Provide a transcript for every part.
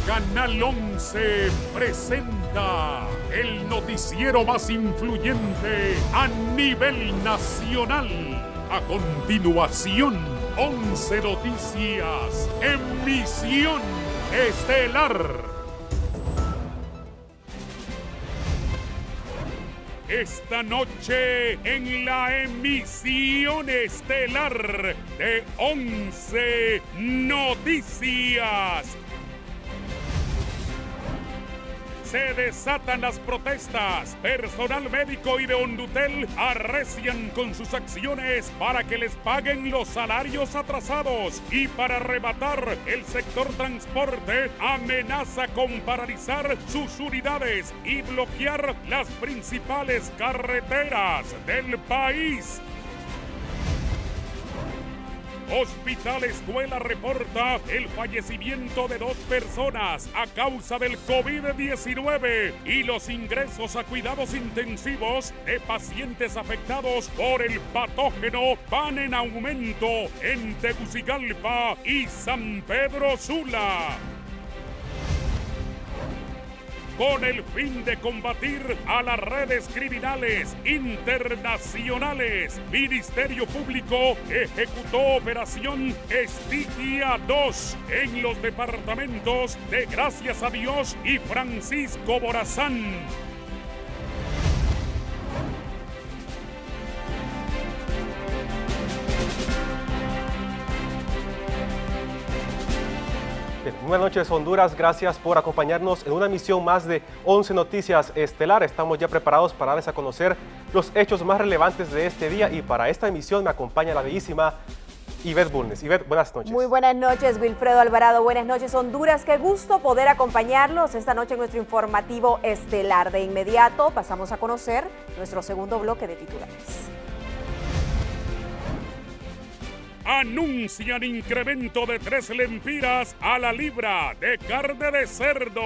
Canal 11 presenta el noticiero más influyente a nivel nacional. A continuación, 11 Noticias, emisión estelar. Esta noche en la emisión estelar de 11 Noticias. Se desatan las protestas. Personal médico y de Hondutel arrecian con sus acciones para que les paguen los salarios atrasados. Y para arrebatar, el sector transporte amenaza con paralizar sus unidades y bloquear las principales carreteras del país. Hospital Escuela reporta el fallecimiento de 2 personas a causa del COVID-19 y los ingresos a cuidados intensivos de pacientes afectados por el patógeno van en aumento en Tegucigalpa y San Pedro Sula. Con el fin de combatir a las redes criminales internacionales, Ministerio Público ejecutó Operación Estigia 2 en los departamentos de Gracias a Dios y Francisco Morazán. Buenas noches, Honduras. Gracias por acompañarnos en una emisión más de 11 Noticias Estelar. Estamos ya preparados para darles a conocer los hechos más relevantes de este día y para esta emisión me acompaña la bellísima Ivette Bulnes. Ivette, buenas noches. Muy buenas noches, Wilfredo Alvarado. Buenas noches, Honduras. Qué gusto poder acompañarlos esta noche en nuestro informativo estelar. De inmediato pasamos a conocer nuestro segundo bloque de titulares. Anuncian incremento de 3 lempiras a la libra de carne de cerdo.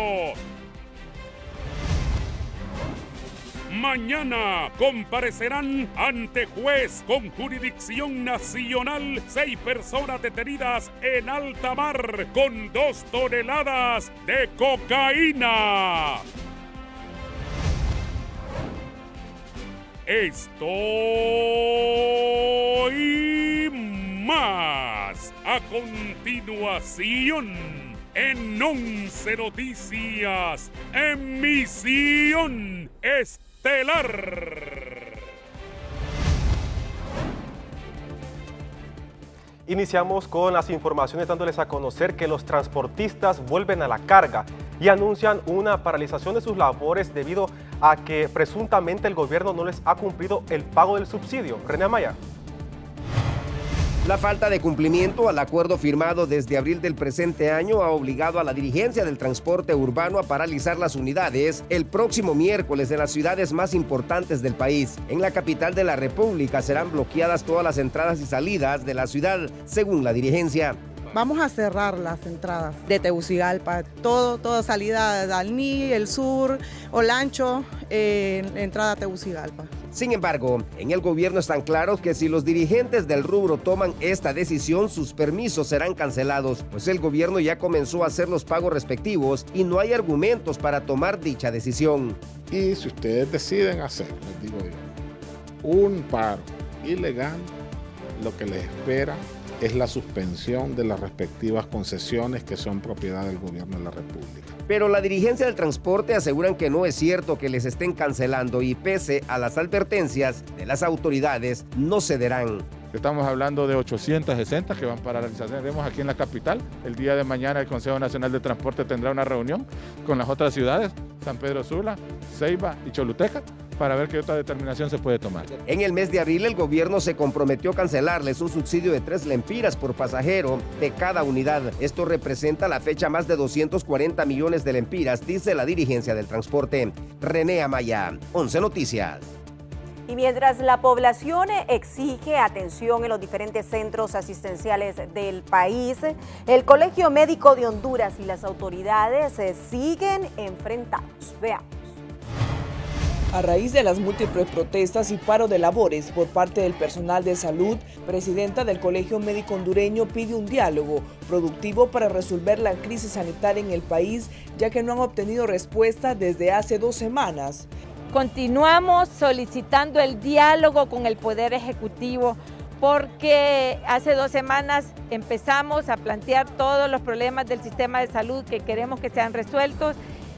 Mañana comparecerán ante juez con jurisdicción nacional 6 personas detenidas en alta mar con 2 toneladas de cocaína. Esto y más a continuación en 11 Noticias, emisión estelar. Iniciamos con las informaciones dándoles a conocer que los transportistas vuelven a la carga y anuncian una paralización de sus labores debido a que presuntamente el gobierno no les ha cumplido el pago del subsidio. René Amaya. La falta de cumplimiento al acuerdo firmado desde abril del presente año ha obligado a la dirigencia del transporte urbano a paralizar las unidades el próximo miércoles en las ciudades más importantes del país. En la capital de la República serán bloqueadas todas las entradas y salidas de la ciudad, según la dirigencia. Vamos a cerrar las entradas de Tegucigalpa, toda salida de Alní, el sur, Olancho, entrada a Tegucigalpa. Sin embargo, en el gobierno están claros que si los dirigentes del rubro toman esta decisión, sus permisos serán cancelados, pues el gobierno ya comenzó a hacer los pagos respectivos y no hay argumentos para tomar dicha decisión. Y si ustedes deciden hacer, les digo yo, un paro ilegal, lo que les espera es la suspensión de las respectivas concesiones que son propiedad del gobierno de la República. Pero la dirigencia del transporte aseguran que no es cierto que les estén cancelando y pese a las advertencias de las autoridades, no cederán. Estamos hablando de 860 que van para la realización. Vemos aquí en la capital, el día de mañana el Consejo Nacional de Transporte tendrá una reunión con las otras ciudades, San Pedro Sula, Ceiba y Choluteca, para ver qué otra determinación se puede tomar. En el mes de abril el gobierno se comprometió a cancelarles un subsidio de 3 lempiras por pasajero de cada unidad. Esto representa a la fecha más de 240 millones de lempiras, dice la dirigencia del transporte. René Amaya, 11 Noticias. Y mientras la población exige atención en los diferentes centros asistenciales del país, el Colegio Médico de Honduras y las autoridades siguen enfrentados. Veamos. A raíz de las múltiples protestas y paro de labores por parte del personal de salud, presidenta del Colegio Médico Hondureño pide un diálogo productivo para resolver la crisis sanitaria en el país, ya que no han obtenido respuesta desde hace 2 semanas. Continuamos solicitando el diálogo con el Poder Ejecutivo porque hace 2 semanas empezamos a plantear todos los problemas del sistema de salud que queremos que sean resueltos,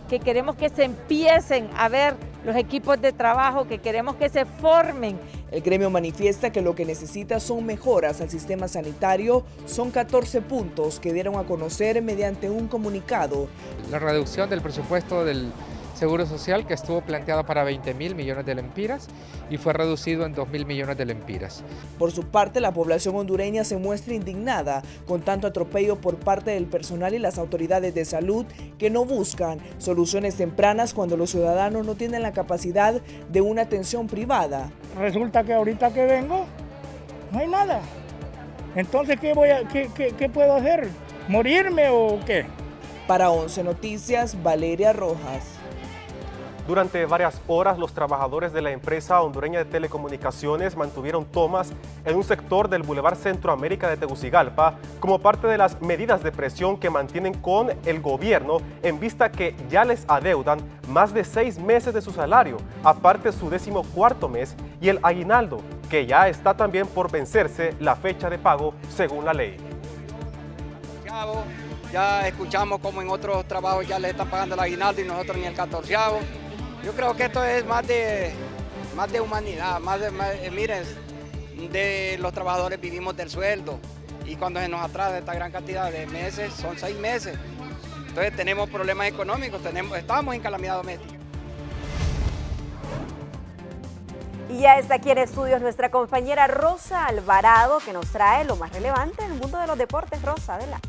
que queremos que se empiecen a ver los equipos de trabajo, que queremos que se formen. El gremio manifiesta que lo que necesita son mejoras al sistema sanitario. Son 14 puntos que dieron a conocer mediante un comunicado. La reducción del presupuesto del Seguro Social, que estuvo planteado para 20.000 millones de lempiras y fue reducido en 2.000 millones de lempiras. Por su parte, la población hondureña se muestra indignada con tanto atropello por parte del personal y las autoridades de salud que no buscan soluciones tempranas cuando los ciudadanos no tienen la capacidad de una atención privada. Resulta que ahorita que vengo no hay nada. Entonces, ¿qué puedo hacer? ¿Morirme o qué? Para 11 Noticias, Valeria Rojas. Durante varias horas, los trabajadores de la empresa hondureña de telecomunicaciones mantuvieron tomas en un sector del Boulevard Centroamérica de Tegucigalpa como parte de las medidas de presión que mantienen con el gobierno en vista que ya les adeudan más de 6 meses de su salario, aparte su 14º mes y el aguinaldo, que ya está también por vencerse la fecha de pago según la ley. Ya escuchamos como en otros trabajos ya les están pagando el aguinaldo y nosotros ni el 14º. Yo creo que esto es más de humanidad, miren, de los trabajadores vivimos del sueldo y cuando se nos atrasa esta gran cantidad de meses, son 6 meses. Entonces tenemos problemas económicos, estamos en calamidad doméstica. Y ya está aquí en estudios nuestra compañera Rosa Alvarado, que nos trae lo más relevante en el mundo de los deportes. Rosa, adelante.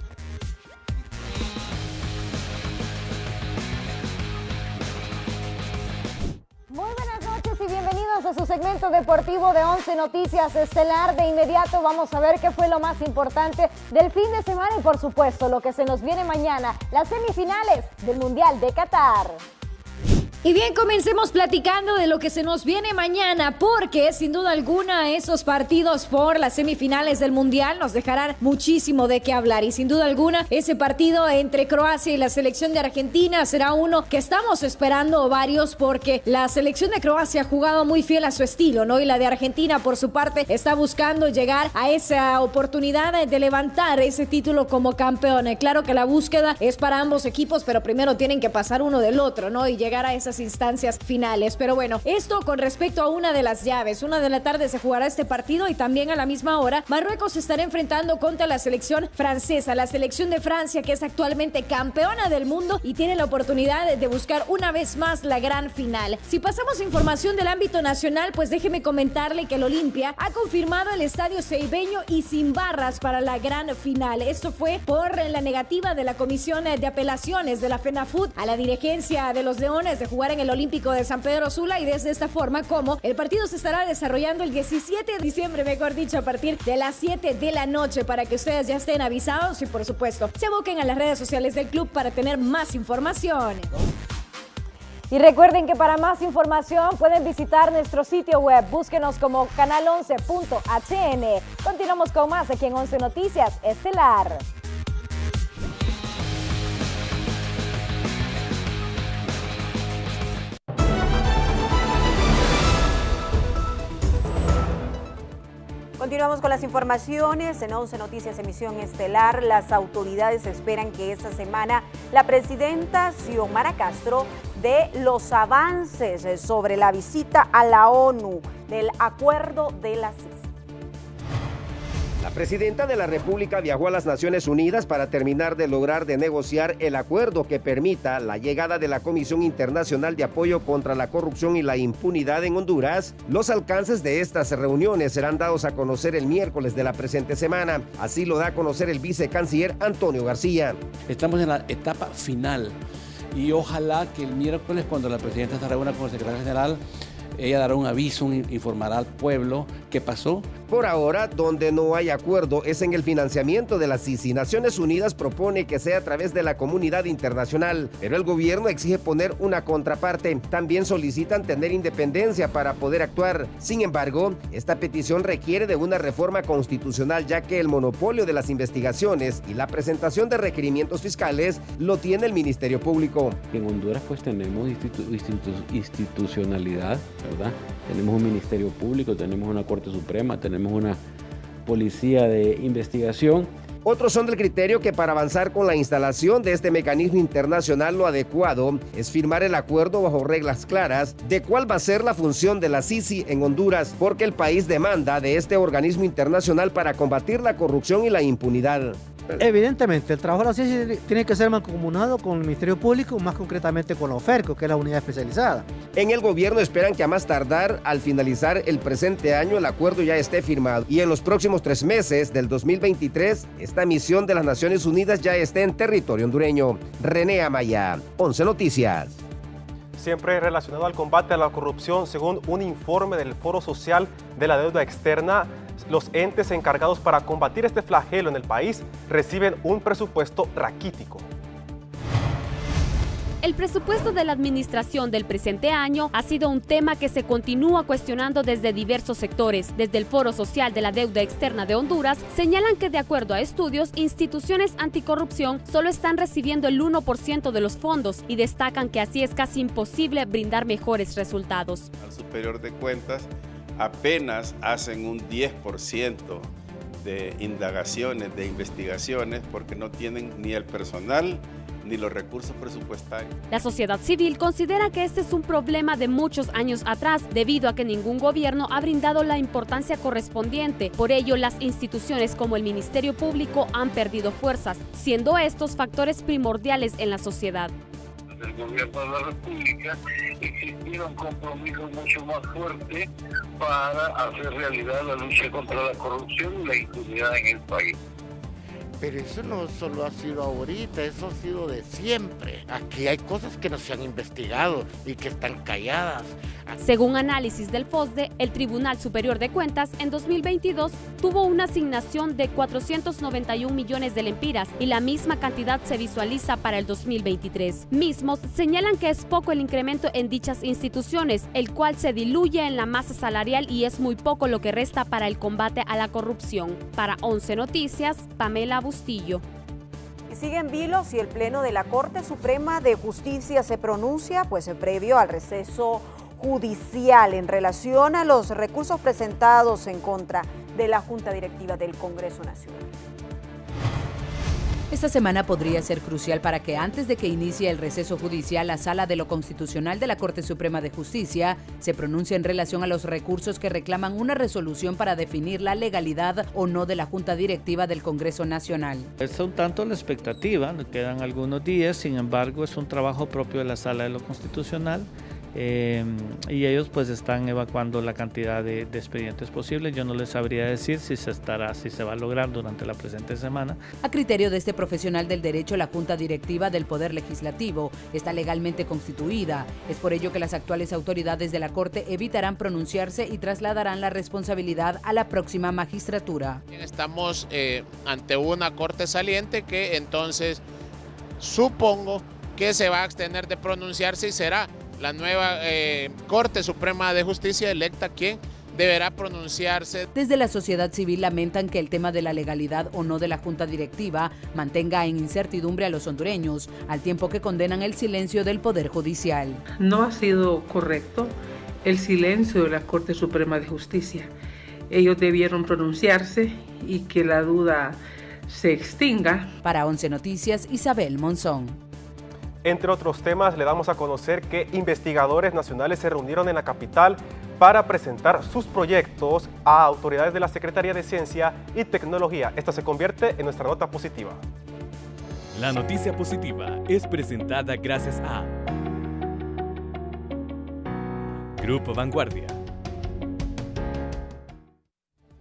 Muy buenas noches y bienvenidos a su segmento deportivo de 11 Noticias Estelar. De inmediato vamos a ver qué fue lo más importante del fin de semana y por supuesto lo que se nos viene mañana, las semifinales del Mundial de Qatar. Y bien, comencemos platicando de lo que se nos viene mañana, porque sin duda alguna esos partidos por las semifinales del Mundial nos dejarán muchísimo de qué hablar. Y sin duda alguna ese partido entre Croacia y la selección de Argentina será uno que estamos esperando varios, porque la selección de Croacia ha jugado muy fiel a su estilo, ¿no? Y la de Argentina, por su parte, está buscando llegar a esa oportunidad de levantar ese título como campeón. Claro que la búsqueda es para ambos equipos, pero primero tienen que pasar uno del otro, ¿no? Y llegar a esas instancias finales. Pero bueno, esto con respecto a una de las llaves. 1 de la tarde se jugará este partido y también a la misma hora Marruecos se estará enfrentando contra la selección francesa, la selección de Francia, que es actualmente campeona del mundo y tiene la oportunidad de buscar una vez más la gran final. Si pasamos a información del ámbito nacional, pues déjeme comentarle que el Olimpia ha confirmado el estadio ceibeño y sin barras para la gran final. Esto fue por la negativa de la Comisión de Apelaciones de la FENAFUT a la dirigencia de los Leones de jugar en el Olímpico de San Pedro Sula, y desde esta forma como el partido se estará desarrollando el 17 de diciembre, mejor dicho, a partir de las 7 de la noche, para que ustedes ya estén avisados y por supuesto se aboquen a las redes sociales del club para tener más información. Y recuerden que para más información pueden visitar nuestro sitio web, búsquenos como canal11.hn. Continuamos con más aquí en 11 Noticias Estelar. Continuamos con las informaciones en 11 Noticias Emisión Estelar. Las autoridades esperan que esta semana la presidenta Xiomara Castro dé los avances sobre la visita a la ONU del acuerdo de la CIS. La presidenta de la República viajó a las Naciones Unidas para terminar de lograr de negociar el acuerdo que permita la llegada de la Comisión Internacional de Apoyo contra la Corrupción y la Impunidad en Honduras. Los alcances de estas reuniones serán dados a conocer el miércoles de la presente semana. Así lo da a conocer el vicecanciller Antonio García. Estamos en la etapa final y ojalá que el miércoles, cuando la presidenta se reúna con el secretario general, ella dará un aviso, informará al pueblo que qué pasó. Por ahora, donde no hay acuerdo es en el financiamiento de la Sisi. Naciones Unidas propone que sea a través de la comunidad internacional, pero el gobierno exige poner una contraparte. También solicitan tener independencia para poder actuar. Sin embargo, esta petición requiere de una reforma constitucional, ya que el monopolio de las investigaciones y la presentación de requerimientos fiscales lo tiene el Ministerio Público. En Honduras pues tenemos institucionalidad, ¿verdad? Tenemos un Ministerio Público, tenemos una Corte Suprema, tenemos una policía de investigación. Otros son del criterio que para avanzar con la instalación de este mecanismo internacional lo adecuado es firmar el acuerdo bajo reglas claras de cuál va a ser la función de la Sisi en Honduras, porque el país demanda de este organismo internacional para combatir la corrupción y la impunidad. Evidentemente, el trabajo de la Sisi tiene que ser mancomunado con el Ministerio Público, más concretamente con la OFERCO, que es la unidad especializada. En el gobierno esperan que a más tardar, al finalizar el presente año, el acuerdo ya esté firmado y en los próximos 3 meses del 2023, esta misión de las Naciones Unidas ya esté en territorio hondureño. René Amaya, 11 Noticias. Siempre relacionado al combate a la corrupción, según un informe del Foro Social de la Deuda Externa, los entes encargados para combatir este flagelo en el país reciben un presupuesto raquítico. El presupuesto de la administración del presente año ha sido un tema que se continúa cuestionando desde diversos sectores. Desde el Foro Social de la Deuda Externa de Honduras señalan que, de acuerdo a estudios, instituciones anticorrupción solo están recibiendo el 1% de los fondos y destacan que así es casi imposible brindar mejores resultados. Al Superior de Cuentas apenas hacen un 10% de indagaciones, de investigaciones, porque no tienen ni el personal ni los recursos presupuestarios. La sociedad civil considera que este es un problema de muchos años atrás, debido a que ningún gobierno ha brindado la importancia correspondiente. Por ello, las instituciones como el Ministerio Público han perdido fuerzas, siendo estos factores primordiales en la sociedad. Del gobierno de la República existiera un compromiso mucho más fuerte para hacer realidad la lucha contra la corrupción y la impunidad en el país. Pero eso no solo ha sido ahorita, eso ha sido de siempre. Aquí hay cosas que no se han investigado y que están calladas. Según análisis del FOSDE, el Tribunal Superior de Cuentas en 2022 tuvo una asignación de 491 millones de lempiras y la misma cantidad se visualiza para el 2023. Mismos señalan que es poco el incremento en dichas instituciones, el cual se diluye en la masa salarial y es muy poco lo que resta para el combate a la corrupción. Para 11 Noticias, Pamela Bustillo. Y siguen vilos y el Pleno de la Corte Suprema de Justicia se pronuncia, pues previo al receso judicial en relación a los recursos presentados en contra de la Junta Directiva del Congreso Nacional. Esta semana podría ser crucial para que antes de que inicie el receso judicial, la Sala de lo Constitucional de la Corte Suprema de Justicia se pronuncie en relación a los recursos que reclaman una resolución para definir la legalidad o no de la Junta Directiva del Congreso Nacional. Es un tanto la expectativa, quedan algunos días, sin embargo es un trabajo propio de la Sala de lo Constitucional. Y ellos pues están evacuando la cantidad de expedientes posibles. Yo no les sabría decir si se va a lograr durante la presente semana. A criterio de este profesional del derecho, la Junta Directiva del Poder Legislativo está legalmente constituida. Es por ello que las actuales autoridades de la Corte evitarán pronunciarse y trasladarán la responsabilidad a la próxima magistratura. Estamos ante una Corte saliente que entonces supongo que se va a abstener de pronunciarse y será la nueva Corte Suprema de Justicia electa quien deberá pronunciarse. Desde la sociedad civil lamentan que el tema de la legalidad o no de la Junta Directiva mantenga en incertidumbre a los hondureños, al tiempo que condenan el silencio del Poder Judicial. No ha sido correcto el silencio de la Corte Suprema de Justicia. Ellos debieron pronunciarse y que la duda se extinga. Para 11 Noticias, Isabel Monzón. Entre otros temas, le damos a conocer que investigadores nacionales se reunieron en la capital para presentar sus proyectos a autoridades de la Secretaría de Ciencia y Tecnología. Esta se convierte en nuestra nota positiva. La noticia positiva es presentada gracias a Grupo Vanguardia.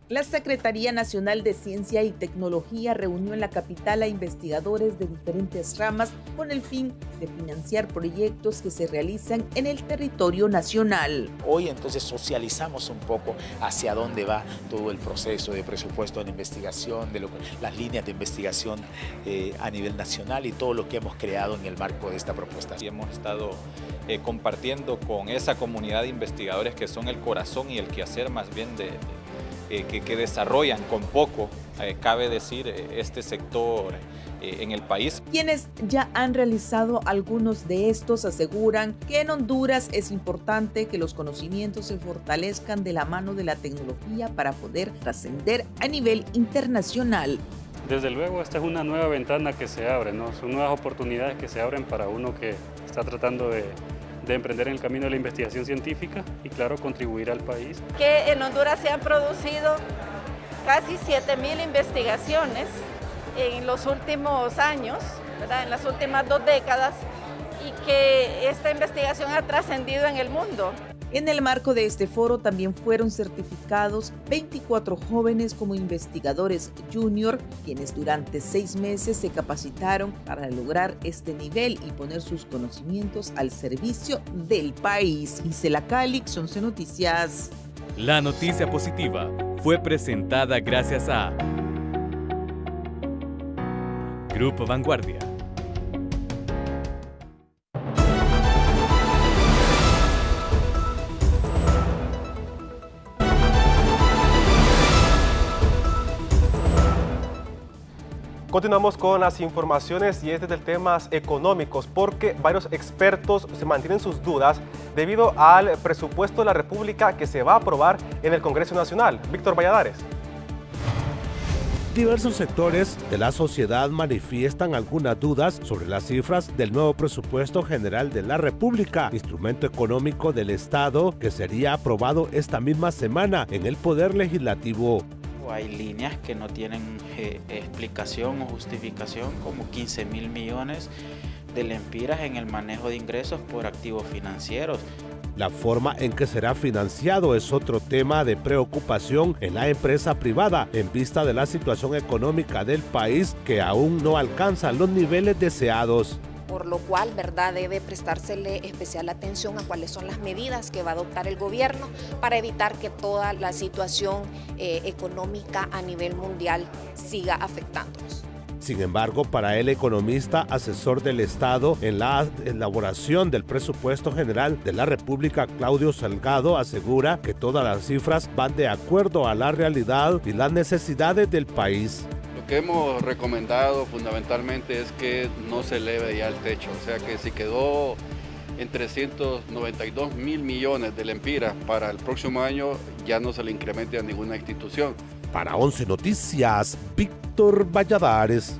La Secretaría Nacional de Ciencia y Tecnología reunió en la capital a investigadores de diferentes ramas con el fin de financiar proyectos que se realizan en el territorio nacional. Hoy entonces socializamos un poco hacia dónde va todo el proceso de presupuesto de investigación, las líneas de investigación a nivel nacional y todo lo que hemos creado en el marco de esta propuesta. Y hemos estado compartiendo con esa comunidad de investigadores que son el corazón y el quehacer más bien que desarrollan con poco, cabe decir, este sector en el país. Quienes ya han realizado algunos de estos aseguran que en Honduras es importante que los conocimientos se fortalezcan de la mano de la tecnología para poder trascender a nivel internacional. Desde luego, esta es una nueva ventana que se abre, ¿no? Son nuevas oportunidades que se abren para uno que está tratando de emprender en el camino de la investigación científica y, claro, contribuir al país. Que en Honduras se han producido casi 7.000 investigaciones en los últimos años, ¿verdad? En las últimas 2 décadas, y que esta investigación ha trascendido en el mundo. En el marco de este foro también fueron certificados 24 jóvenes como investigadores junior, quienes durante 6 meses se capacitaron para lograr este nivel y poner sus conocimientos al servicio del país. Gisela Calix, 11 Noticias. La noticia positiva fue presentada gracias a Grupo Vanguardia. Continuamos con las informaciones y es desde temas económicos porque varios expertos se mantienen sus dudas debido al presupuesto de la República que se va a aprobar en el Congreso Nacional. Víctor Valladares. Diversos sectores de la sociedad manifiestan algunas dudas sobre las cifras del nuevo presupuesto general de la República, instrumento económico del Estado que sería aprobado esta misma semana en el Poder Legislativo. Hay líneas que no tienen explicación o justificación, como 15.000 millones de lempiras en el manejo de ingresos por activos financieros. La forma en que será financiado es otro tema de preocupación en la empresa privada en vista de la situación económica del país que aún no alcanza los niveles deseados. Por lo cual, ¿verdad?, debe prestársele especial atención a cuáles son las medidas que va a adoptar el gobierno para evitar que toda la situación económica a nivel mundial siga afectándonos. Sin embargo, para el economista asesor del Estado en la elaboración del presupuesto general de la República, Claudio Salgado, asegura que todas las cifras van de acuerdo a la realidad y las necesidades del país. Lo que hemos recomendado fundamentalmente es que no se eleve ya el techo, o sea que si quedó en 392.000 millones de lempiras para el próximo año, ya no se le incremente a ninguna institución. Para 11 Noticias, Víctor Valladares.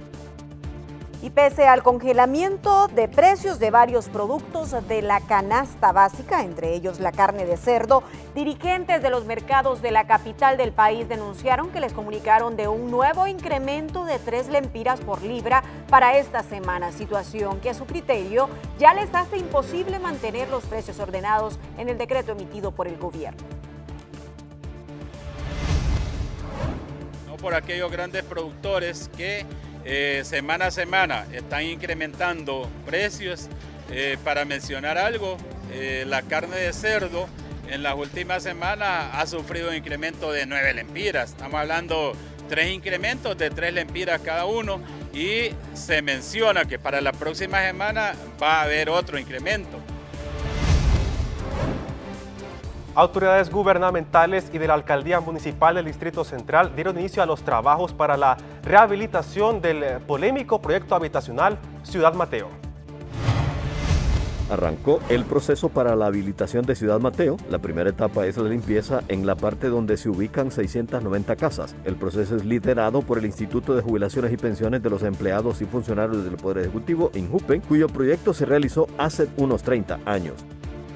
Y pese al congelamiento de precios de varios productos de la canasta básica, entre ellos la carne de cerdo, dirigentes de los mercados de la capital del país denunciaron que les comunicaron de un nuevo incremento de 3 lempiras por libra para esta semana, situación que a su criterio ya les hace imposible mantener los precios ordenados en el decreto emitido por el gobierno. No por aquellos grandes productores que semana a semana están incrementando precios. Para mencionar algo, la carne de cerdo en las últimas semanas ha sufrido un incremento de 9 lempiras. Estamos hablando 3 incrementos de 3 lempiras cada uno y se menciona que para la próxima semana va a haber otro incremento. Autoridades gubernamentales y de la Alcaldía Municipal del Distrito Central dieron inicio a los trabajos para la rehabilitación del polémico proyecto habitacional Ciudad Mateo. Arrancó el proceso para la habilitación de Ciudad Mateo. La primera etapa es la limpieza en la parte donde se ubican 690 casas. El proceso es liderado por el Instituto de Jubilaciones y Pensiones de los Empleados y Funcionarios del Poder Ejecutivo, INJUPEN, cuyo proyecto se realizó hace unos 30 años.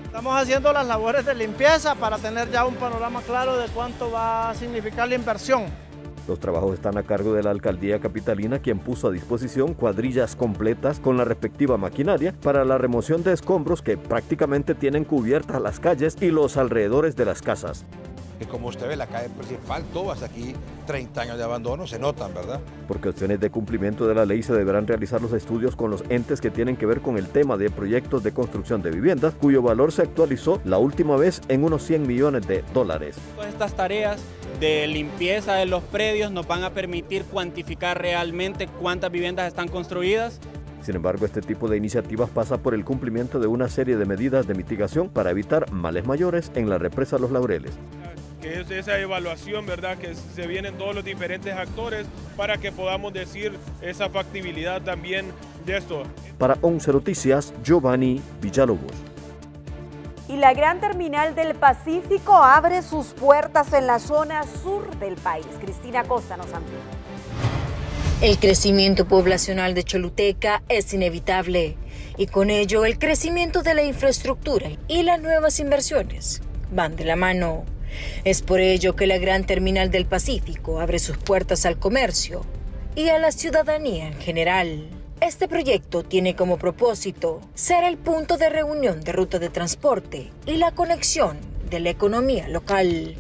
Estamos haciendo las labores de limpieza para tener ya un panorama claro de cuánto va a significar la inversión. Los trabajos están a cargo de la Alcaldía Capitalina, quien puso a disposición cuadrillas completas con la respectiva maquinaria para la remoción de escombros que prácticamente tienen cubiertas las calles y los alrededores de las casas. que como usted ve la calle principal, todo hasta aquí 30 años de abandono, se notan, ¿verdad? Por cuestiones de cumplimiento de la ley se deberán realizar los estudios con los entes que tienen que ver con el tema de proyectos de construcción de viviendas, cuyo valor se actualizó la última vez en unos $100 millones. Todas estas tareas de limpieza de los predios nos van a permitir cuantificar realmente cuántas viviendas están construidas. Sin embargo, este tipo de iniciativas pasa por el cumplimiento de una serie de medidas de mitigación para evitar males mayores en la represa Los Laureles. Que es esa evaluación, ¿verdad? Que se vienen todos los diferentes actores para que podamos decir esa factibilidad también de esto. Para 11 Noticias, Giovanni Villalobos. Y la Gran Terminal del Pacífico abre sus puertas en la zona sur del país. Cristina Costa nos amplía. El crecimiento poblacional de Choluteca es inevitable y con ello el crecimiento de la infraestructura y las nuevas inversiones van de la mano. Es por ello que la Gran Terminal del Pacífico abre sus puertas al comercio y a la ciudadanía en general. Este proyecto tiene como propósito ser el punto de reunión de ruta de transporte y la conexión de la economía local.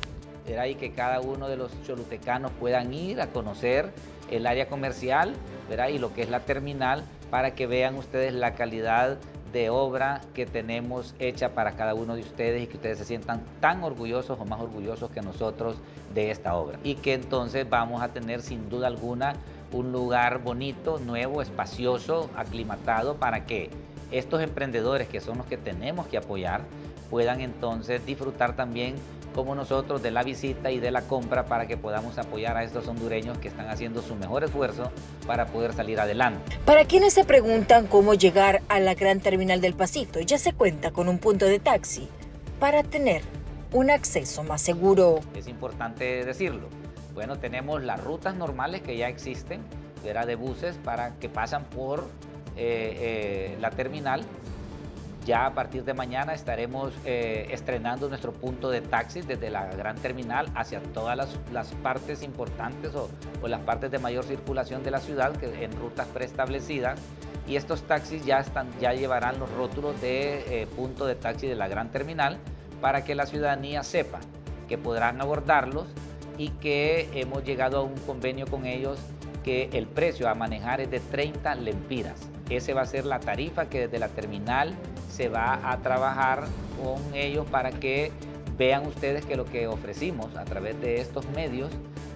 Era ahí que cada uno de los cholutecanos puedan ir a conocer el área comercial, ¿verdad? Y lo que es la terminal, para que vean ustedes la calidad de obra que tenemos hecha para cada uno de ustedes y que ustedes se sientan tan orgullosos o más orgullosos que nosotros de esta obra. Y que entonces vamos a tener sin duda alguna un lugar bonito, nuevo, espacioso, aclimatado para que estos emprendedores, que son los que tenemos que apoyar, puedan entonces disfrutar también como nosotros de la visita y de la compra, para que podamos apoyar a estos hondureños que están haciendo su mejor esfuerzo para poder salir adelante. Para quienes se preguntan cómo llegar a la Gran Terminal del Pacífico, ya se cuenta con un punto de taxi para tener un acceso más seguro. Es importante decirlo. Bueno, tenemos las rutas normales que ya existen, ¿verdad? De buses para que pasan por la terminal. Ya a partir de mañana estaremos estrenando nuestro punto de taxi desde la Gran Terminal hacia todas las partes importantes o las partes de mayor circulación de la ciudad, que en rutas preestablecidas. Y estos taxis ya llevarán los rótulos de punto de taxi de la Gran Terminal, para que la ciudadanía sepa que podrán abordarlos y que hemos llegado a un convenio con ellos que el precio a manejar es de 30 lempiras. Esa va a ser la tarifa que desde la terminal se va a trabajar con ellos, para que vean ustedes que lo que ofrecimos a través de estos medios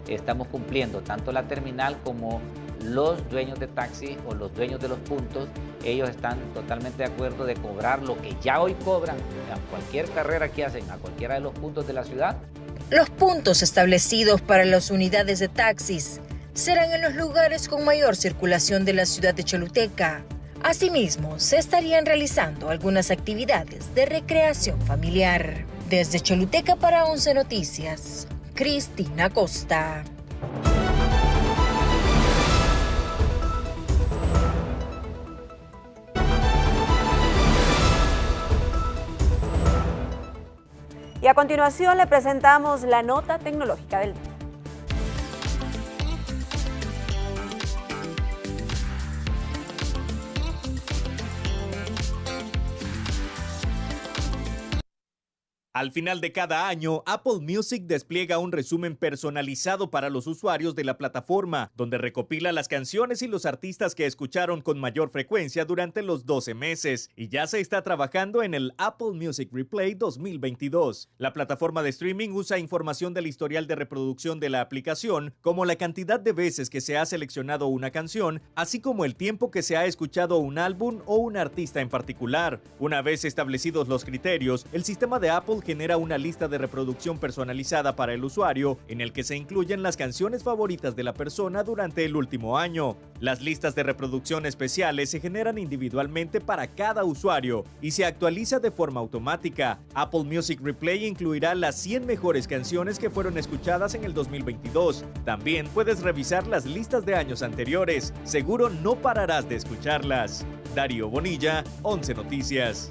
estamos cumpliendo. Tanto la terminal como los dueños de taxi o los dueños de los puntos, ellos están totalmente de acuerdo de cobrar lo que ya hoy cobran a cualquier carrera que hacen a cualquiera de los puntos de la ciudad. Los puntos establecidos para las unidades de taxis serán en los lugares con mayor circulación de la ciudad de Choluteca. Asimismo, se estarían realizando algunas actividades de recreación familiar. Desde Choluteca para 11 Noticias, Cristina Costa. Y a continuación le presentamos la nota tecnológica del día. Al final de cada año, Apple Music despliega un resumen personalizado para los usuarios de la plataforma, donde recopila las canciones y los artistas que escucharon con mayor frecuencia durante los 12 meses, y ya se está trabajando en el Apple Music Replay 2022. La plataforma de streaming usa información del historial de reproducción de la aplicación, como la cantidad de veces que se ha seleccionado una canción, así como el tiempo que se ha escuchado un álbum o un artista en particular. Una vez establecidos los criterios, el sistema de Apple genera una lista de reproducción personalizada para el usuario, en el que se incluyen las canciones favoritas de la persona durante el último año. Las listas de reproducción especiales se generan individualmente para cada usuario y se actualiza de forma automática. Apple Music Replay incluirá las 100 mejores canciones que fueron escuchadas en el 2022. También puedes revisar las listas de años anteriores. Seguro no pararás de escucharlas. Darío Bonilla, 11 Noticias.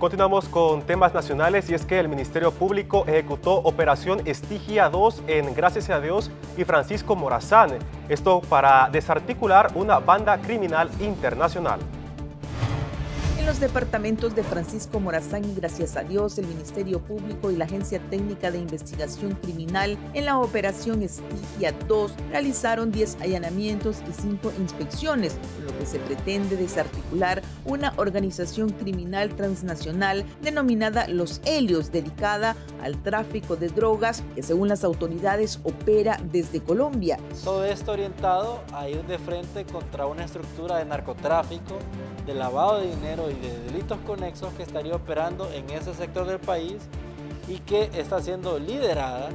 Continuamos con temas nacionales y es que el Ministerio Público ejecutó Operación Estigia 2 en Gracias a Dios y Francisco Morazán. Esto para desarticular una banda criminal internacional. En los departamentos de Francisco Morazán y Gracias a Dios, el Ministerio Público y la Agencia Técnica de Investigación Criminal en la Operación Estigia 2 realizaron 10 allanamientos y 5 inspecciones, con lo que se pretende desarticular una organización criminal transnacional denominada Los Helios, dedicada al tráfico de drogas que según las autoridades opera desde Colombia. Todo esto orientado a ir de frente contra una estructura de narcotráfico, de lavado de dinero y de delitos conexos que estaría operando en ese sector del país y que está siendo liderada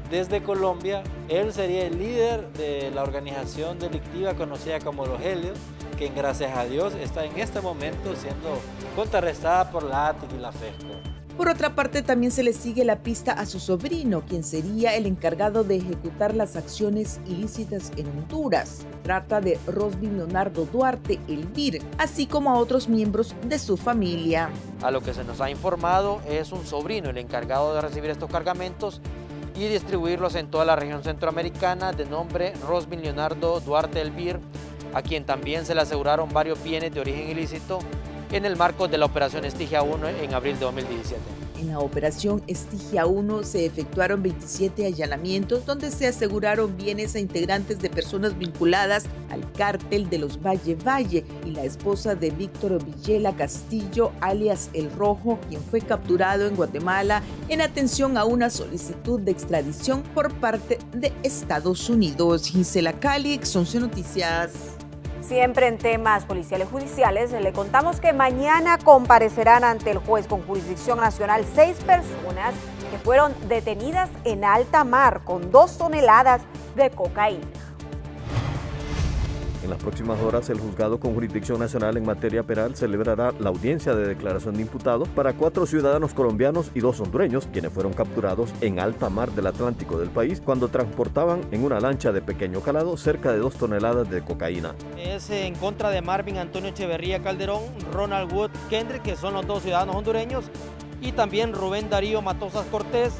desde Colombia. Él sería el líder de la organización delictiva conocida como Los Helios, que gracias a Dios está en este momento siendo contrarrestada por la ATIC y la FESCO. Por otra parte, también se le sigue la pista a su sobrino, quien sería el encargado de ejecutar las acciones ilícitas en Honduras. Se trata de Rosvin Leonardo Duarte, el BIR, así como a otros miembros de su familia. A lo que se nos ha informado es un sobrino el encargado de recibir estos cargamentos y distribuirlos en toda la región centroamericana, de nombre Rosvin Leonardo Duarte, el BIR, a quien también se le aseguraron varios bienes de origen ilícito en el marco de la Operación Estigia 1 en abril de 2017. En la Operación Estigia 1 se efectuaron 27 allanamientos donde se aseguraron bienes a integrantes de personas vinculadas al cártel de los Valle Valle y la esposa de Víctor Villela Castillo, alias El Rojo, quien fue capturado en Guatemala en atención a una solicitud de extradición por parte de Estados Unidos. Gisela Calix, 11 Noticias. Siempre en temas policiales judiciales, le contamos que mañana comparecerán ante el juez con jurisdicción nacional 6 personas que fueron detenidas en alta mar con 2 toneladas de cocaína. En las próximas horas, el juzgado con jurisdicción nacional en materia penal celebrará la audiencia de declaración de imputados para 4 ciudadanos colombianos y 2 hondureños, quienes fueron capturados en alta mar del Atlántico del país cuando transportaban en una lancha de pequeño calado cerca de 2 toneladas de cocaína. Es en contra de Marvin Antonio Echeverría Calderón, Ronald Wood Kendrick, que son los 2 ciudadanos hondureños, y también Rubén Darío Matosas Cortés,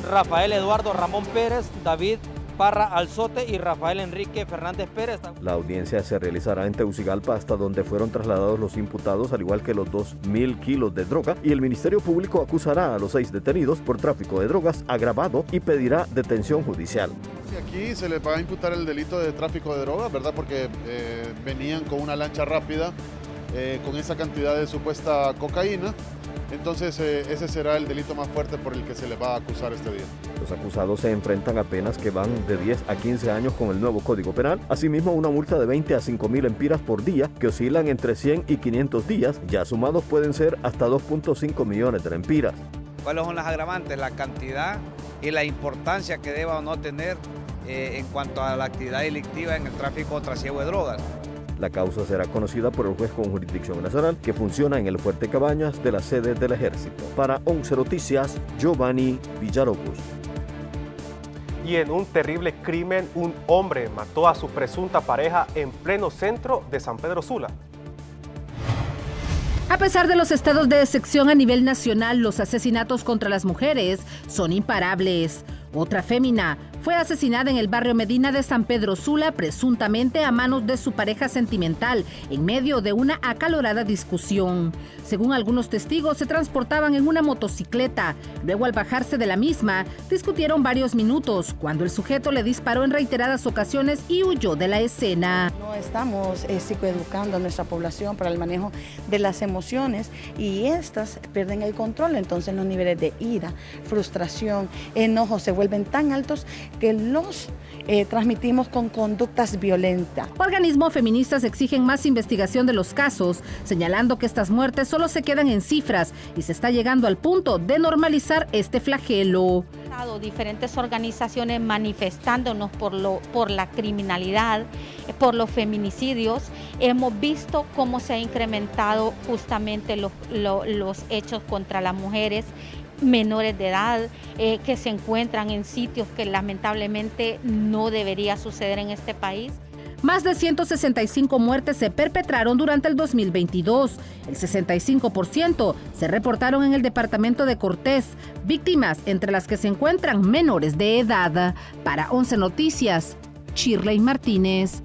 Rafael Eduardo Ramón Pérez, David Parra Alzote y Rafael Enrique Fernández Pérez. La audiencia se realizará en Tegucigalpa, hasta donde fueron trasladados los imputados, al igual que los 2.000 kilos de droga, y el Ministerio Público acusará a los 6 detenidos por tráfico de drogas agravado y pedirá detención judicial. Aquí se les va a imputar el delito de tráfico de drogas, ¿verdad? Porque venían con una lancha rápida con esa cantidad de supuesta cocaína. Entonces ese será el delito más fuerte por el que se les va a acusar este día. Los acusados se enfrentan a penas que van de 10 a 15 años con el nuevo Código Penal, asimismo una multa de 20 a 5.000 empiras por día, que oscilan entre 100 y 500 días, ya sumados pueden ser hasta 2.5 millones de empiras. ¿Cuáles son las agravantes? La cantidad y la importancia que deba o no tener en cuanto a la actividad delictiva en el tráfico o trasiego de drogas. La causa será conocida por el juez con jurisdicción nacional que funciona en el Fuerte Cabañas de la sede del Ejército. Para 11 Noticias, Giovanni Villalobos. Y en un terrible crimen, un hombre mató a su presunta pareja en pleno centro de San Pedro Sula. A pesar de los estados de excepción a nivel nacional, los asesinatos contra las mujeres son imparables. Otra fémina fue asesinada en el barrio Medina de San Pedro Sula, presuntamente a manos de su pareja sentimental, en medio de una acalorada discusión. Según algunos testigos, se transportaban en una motocicleta. Luego, al bajarse de la misma, discutieron varios minutos, cuando el sujeto le disparó en reiteradas ocasiones y huyó de la escena. No estamos psicoeducando a nuestra población para el manejo de las emociones y estas pierden el control, entonces los niveles de ira, frustración, enojo se vuelven tan altos que los transmitimos con conductas violentas. Organismos feministas exigen más investigación de los casos, señalando que estas muertes solo se quedan en cifras y se está llegando al punto de normalizar este flagelo. Diferentes organizaciones manifestándonos por la criminalidad, por los feminicidios. Hemos visto cómo se ha incrementado justamente los hechos contra las mujeres menores de edad que se encuentran en sitios que lamentablemente no debería suceder en este país. más de 165 muertes se perpetraron durante el 2022. El 65% se reportaron en el departamento de Cortés, víctimas entre las que se encuentran menores de edad. Para 11 Noticias, Shirley Martínez.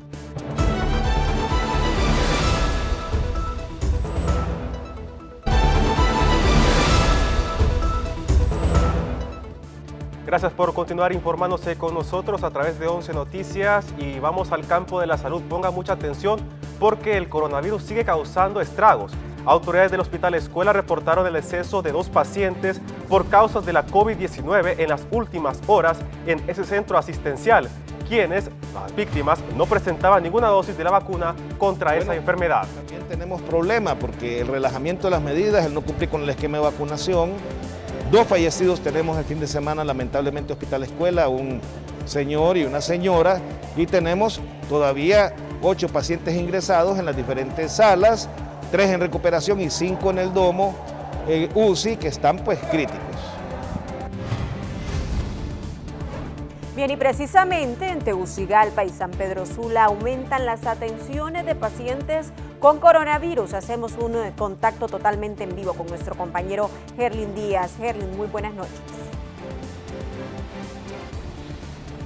Gracias por continuar informándose con nosotros a través de 11 Noticias y vamos al campo de la salud. Ponga mucha atención porque el coronavirus sigue causando estragos. Autoridades del Hospital Escuela reportaron el deceso de 2 pacientes por causas de la COVID-19 en las últimas horas en ese centro asistencial, quienes, las víctimas, no presentaban ninguna dosis de la vacuna contra esa enfermedad. También tenemos problemas porque el relajamiento de las medidas, el no cumplir con el esquema de vacunación. 2 fallecidos tenemos el fin de semana, lamentablemente, Hospital Escuela, un señor y una señora, y tenemos todavía 8 pacientes ingresados en las diferentes salas, 3 en recuperación y 5 en el domo UCI, que están pues críticos. Bien, y precisamente en Tegucigalpa y San Pedro Sula aumentan las atenciones de pacientes con coronavirus. Hacemos un contacto totalmente en vivo con nuestro compañero Herlin Díaz. Herlin, muy buenas noches.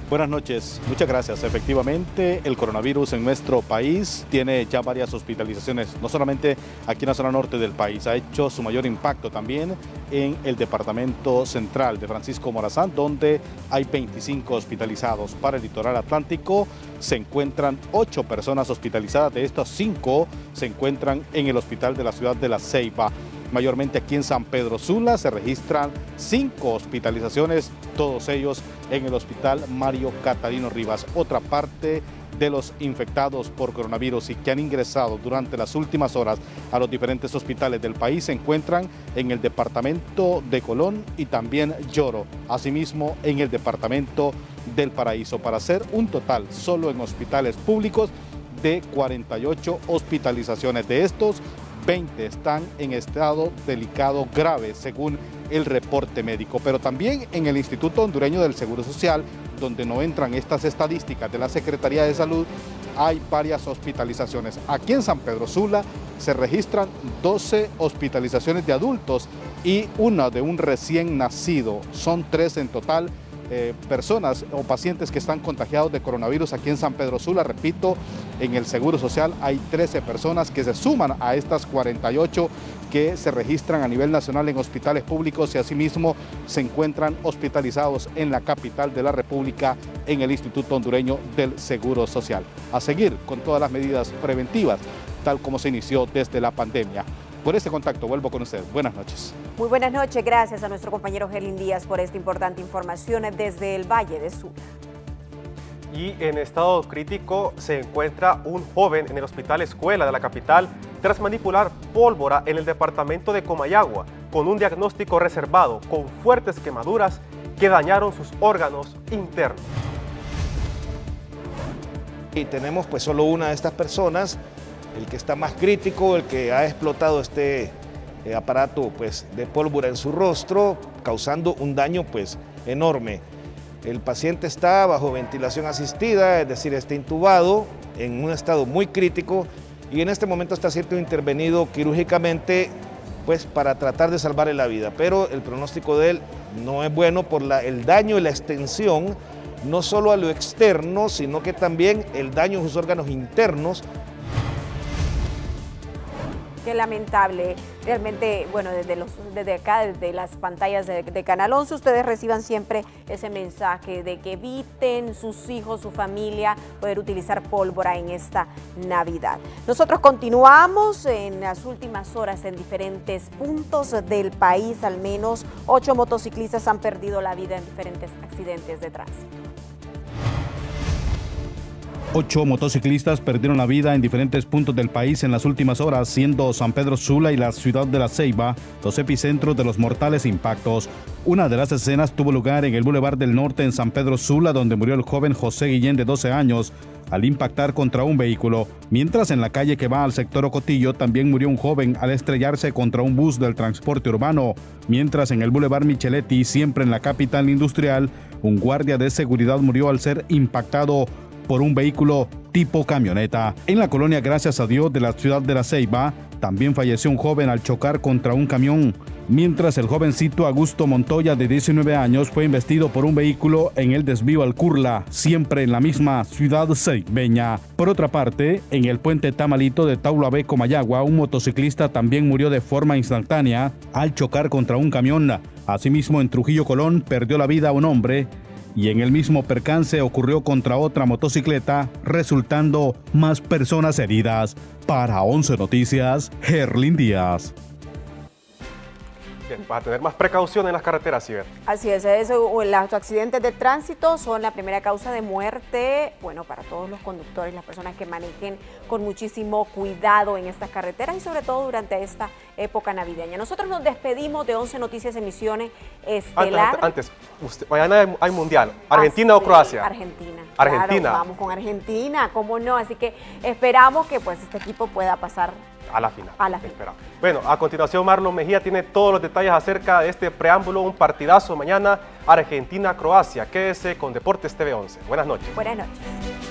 Buenas noches, muchas gracias. Efectivamente, el coronavirus en nuestro país tiene ya varias hospitalizaciones, no solamente aquí en la zona norte del país, ha hecho su mayor impacto también en el departamento central de Francisco Morazán, donde hay 25 hospitalizados. Para el litoral atlántico se encuentran 8 personas hospitalizadas, de estas 5 se encuentran en el hospital de la ciudad de La Ceiba. Mayormente aquí en San Pedro Sula se registran 5 hospitalizaciones, todos ellos en el hospital Mario Catalino Rivas. Otra parte de los infectados por coronavirus y que han ingresado durante las últimas horas a los diferentes hospitales del país se encuentran en el departamento de Colón y también Lloro, asimismo en el departamento del Paraíso, para hacer un total solo en hospitales públicos de 48 hospitalizaciones. De estos, 20 están en estado delicado grave, según el reporte médico. Pero también en el Instituto Hondureño del Seguro Social, donde no entran estas estadísticas de la Secretaría de Salud, hay varias hospitalizaciones. Aquí en San Pedro Sula se registran 12 hospitalizaciones de adultos y una de un recién nacido. Son 3 en total. Personas o pacientes que están contagiados de coronavirus aquí en San Pedro Sula. Repito, en el Seguro Social hay 13 personas que se suman a estas 48 que se registran a nivel nacional en hospitales públicos y asimismo se encuentran hospitalizados en la capital de la República en el Instituto Hondureño del Seguro Social. A seguir con todas las medidas preventivas, tal como se inició desde la pandemia. Por este contacto vuelvo con usted. Buenas noches. Muy buenas noches. Gracias a nuestro compañero Herlin Díaz por esta importante información desde el Valle de Sula. Y en estado crítico se encuentra un joven en el Hospital Escuela de la capital tras manipular pólvora en el departamento de Comayagua con un diagnóstico reservado con fuertes quemaduras que dañaron sus órganos internos. Y tenemos pues solo una de estas personas, el que está más crítico, el que ha explotado este aparato pues, de pólvora en su rostro, causando un daño pues, enorme. El paciente está bajo ventilación asistida, es decir, está intubado en un estado muy crítico y en este momento está siendo intervenido quirúrgicamente pues, para tratar de salvarle la vida, pero el pronóstico de él no es bueno por el daño y la extensión, no solo a lo externo, sino que también el daño en sus órganos internos. Qué lamentable. Realmente, bueno, desde acá, desde las pantallas de Canal 11, ustedes reciban siempre ese mensaje de que eviten sus hijos, su familia, poder utilizar pólvora en esta Navidad. Nosotros continuamos en las últimas horas en diferentes puntos del país. Al menos 8 motociclistas han perdido la vida en diferentes accidentes de tránsito. 8 motociclistas perdieron la vida en diferentes puntos del país en las últimas horas, siendo San Pedro Sula y la ciudad de La Ceiba los epicentros de los mortales impactos. Una de las escenas tuvo lugar en el Boulevard del Norte en San Pedro Sula, donde murió el joven José Guillén de 12 años al impactar contra un vehículo, mientras en la calle que va al sector Ocotillo también murió un joven al estrellarse contra un bus del transporte urbano, mientras en el Boulevard Micheletti, siempre en la capital industrial, un guardia de seguridad murió al ser impactado por un vehículo tipo camioneta. En la colonia Gracias a Dios de la ciudad de La Ceiba, también falleció un joven al chocar contra un camión, mientras el jovencito Augusto Montoya, de 19 años, fue embestido por un vehículo en el desvío al Curla, siempre en la misma ciudad ceibeña. Por otra parte, en el puente Tamalito de Taulabe, Comayagua, un motociclista también murió de forma instantánea al chocar contra un camión. Asimismo, en Trujillo Colón perdió la vida un hombre, y en el mismo percance ocurrió contra otra motocicleta, resultando más personas heridas. Para 11 Noticias, Herlin Díaz. Bien, para tener más precaución en las carreteras, Ciber. Así es, los accidentes de tránsito son la primera causa de muerte, bueno, para todos los conductores, las personas que manejen con muchísimo cuidado en estas carreteras y sobre todo durante esta época navideña. Nosotros nos despedimos de 11 Noticias Emisiones Estelar. Antes mañana hay Mundial. ¿Argentina o Croacia? Argentina. Argentina. Claro, vamos con Argentina, cómo no, así que esperamos que pues este equipo pueda pasar a la final. A la final. Esperamos. Bueno, a continuación Marlon Mejía tiene todos los detalles acerca de este preámbulo, un partidazo mañana, Argentina-Croacia. Quédese con Deportes TV 11. Buenas noches. Buenas noches.